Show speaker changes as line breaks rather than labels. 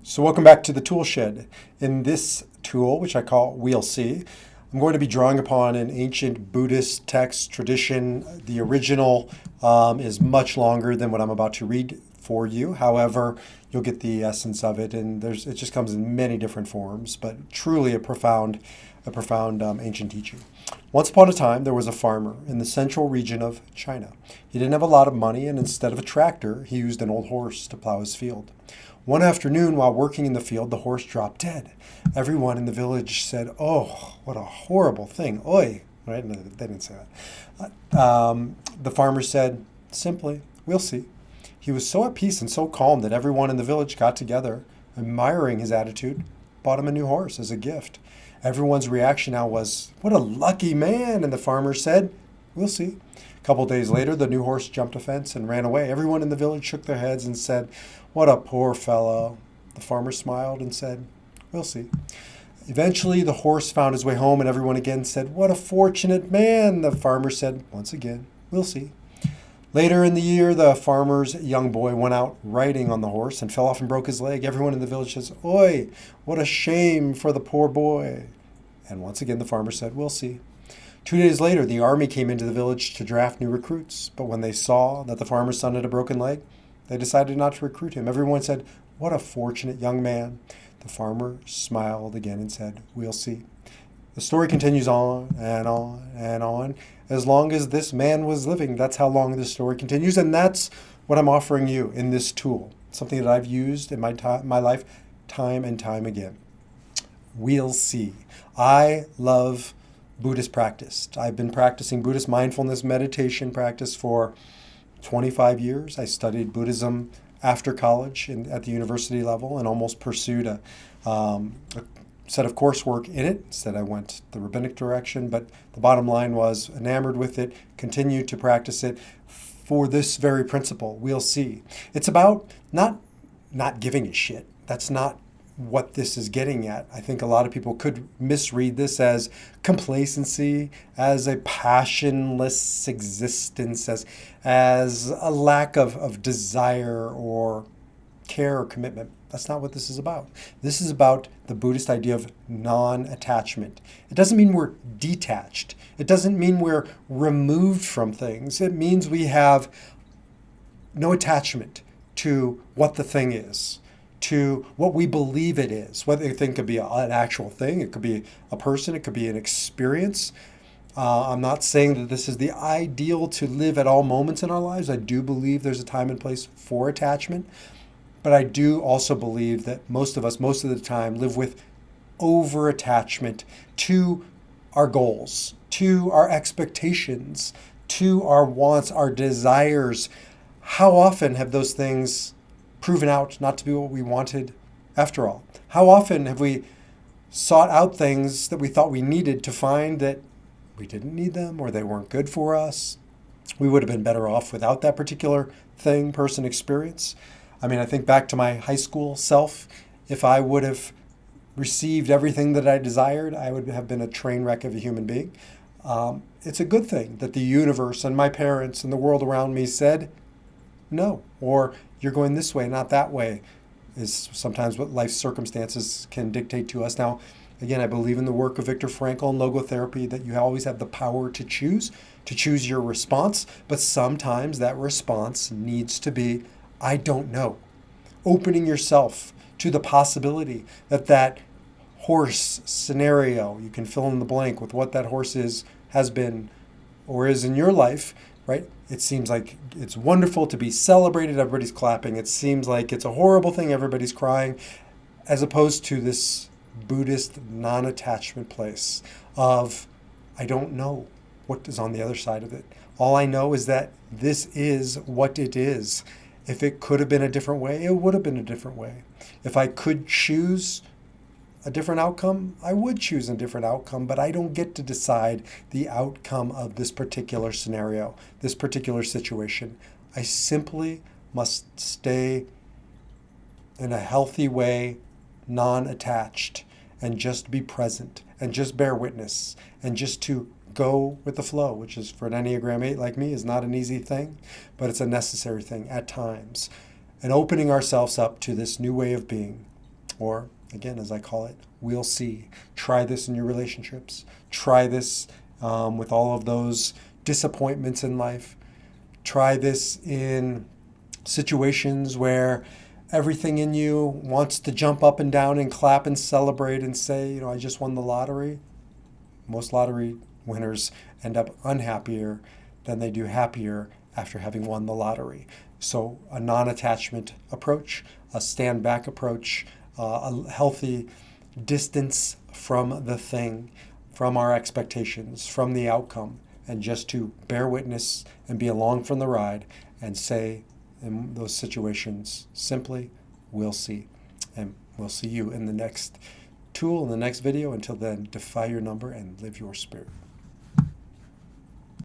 So welcome back to the tool shed. In this tool, which I call We'll See, I'm going to be drawing upon an ancient Buddhist text tradition. The original is much longer than what I'm about to read for you. However, you'll get the essence of it, and it just comes in many different forms, but truly a profound ancient teaching. Once upon a time, there was a farmer in the central region of China. He didn't have a lot of money, and instead of a tractor, he used an old horse to plow his field. One afternoon, while working in the field, the horse dropped dead. Everyone in the village said, "Oh, what a horrible thing. Oi." Right? No, they didn't say that. The farmer said, simply, "We'll see." He was so at peace and so calm that everyone in the village got together, admiring his attitude, bought him a new horse as a gift. Everyone's reaction now was, "What a lucky man." And the farmer said, "We'll see." A couple days later, the new horse jumped a fence and ran away. Everyone in the village shook their heads and said, "What a poor fellow." The farmer smiled and said, "We'll see." Eventually, the horse found his way home, and everyone again said, "What a fortunate man." The farmer said, once again, "We'll see." Later in the year, the farmer's young boy went out riding on the horse and fell off and broke his leg. Everyone in the village says, "Oi, what a shame for the poor boy." And once again, the farmer said, "We'll see." 2 days later, the army came into the village to draft new recruits. But when they saw that the farmer's son had a broken leg, they decided not to recruit him. Everyone said, "What a fortunate young man." The farmer smiled again and said, "We'll see." The story continues on and on and on. As long as this man was living, that's how long this story continues. And that's what I'm offering you in this tool, something that I've used in my life time and time again. We'll see. I love Buddhist practice. I've been practicing Buddhist mindfulness meditation practice for 25 years. I studied Buddhism after college at the university level and almost pursued a set of coursework in it. Instead, I went the rabbinic direction, but the bottom line was enamored with it, continued to practice it for this very principle. We'll see. It's about not giving a shit. That's not what this is getting at. I think a lot of people could misread this as complacency, as a passionless existence, as a lack of desire or care or commitment. That's not what this is about. This is about the Buddhist idea of non-attachment. It doesn't mean we're detached. It doesn't mean we're removed from things. It means we have no attachment to what the thing is, to what we believe it is. Whether the thing could be an actual thing, it could be a person, it could be an experience. I'm not saying that this is the ideal to live at all moments in our lives. I do believe there's a time and place for attachment. But I do also believe that most of us, most of the time, live with over attachment to our goals, to our expectations, to our wants, our desires. How often have those things proven out not to be what we wanted after all? How often have we sought out things that we thought we needed to find that we didn't need them or they weren't good for us? We would have been better off without that particular thing, person, experience. I mean, I think back to my high school self. If I would have received everything that I desired, I would have been a train wreck of a human being. It's a good thing that the universe and my parents and the world around me said no, or you're going this way, not that way, is sometimes what life circumstances can dictate to us. Now, again, I believe in the work of Viktor Frankl and logotherapy that you always have the power to choose your response, but sometimes that response needs to be, "I don't know." Opening yourself to the possibility that horse scenario, you can fill in the blank with what that horse has been, or is in your life, right? It seems like it's wonderful to be celebrated, everybody's clapping. It seems like it's a horrible thing, everybody's crying, as opposed to this Buddhist non-attachment place of, I don't know what is on the other side of it. All I know is that this is what it is. If it could have been a different way, it would have been a different way. If I could choose a different outcome, I would choose a different outcome, but I don't get to decide the outcome of this particular scenario, this particular situation. I simply must stay in a healthy way, non-attached, and just be present, and just bear witness, and just to go with the flow, which is for an Enneagram 8 like me is not an easy thing, but it's a necessary thing at times. And opening ourselves up to this new way of being Or, again, as I call it, we'll see. Try this in your relationships. Try this with all of those disappointments in life. Try this in situations where everything in you wants to jump up and down and clap and celebrate and say, I just won the lottery. Most lottery winners end up unhappier than they do happier after having won the lottery. So a non-attachment approach, a stand back approach, a healthy distance from the thing, from our expectations, from the outcome, and just to bear witness and be along for the ride and say in those situations simply, we'll see. And we'll see you in the next tool, in the next video. Until then, defy your number and live your spirit.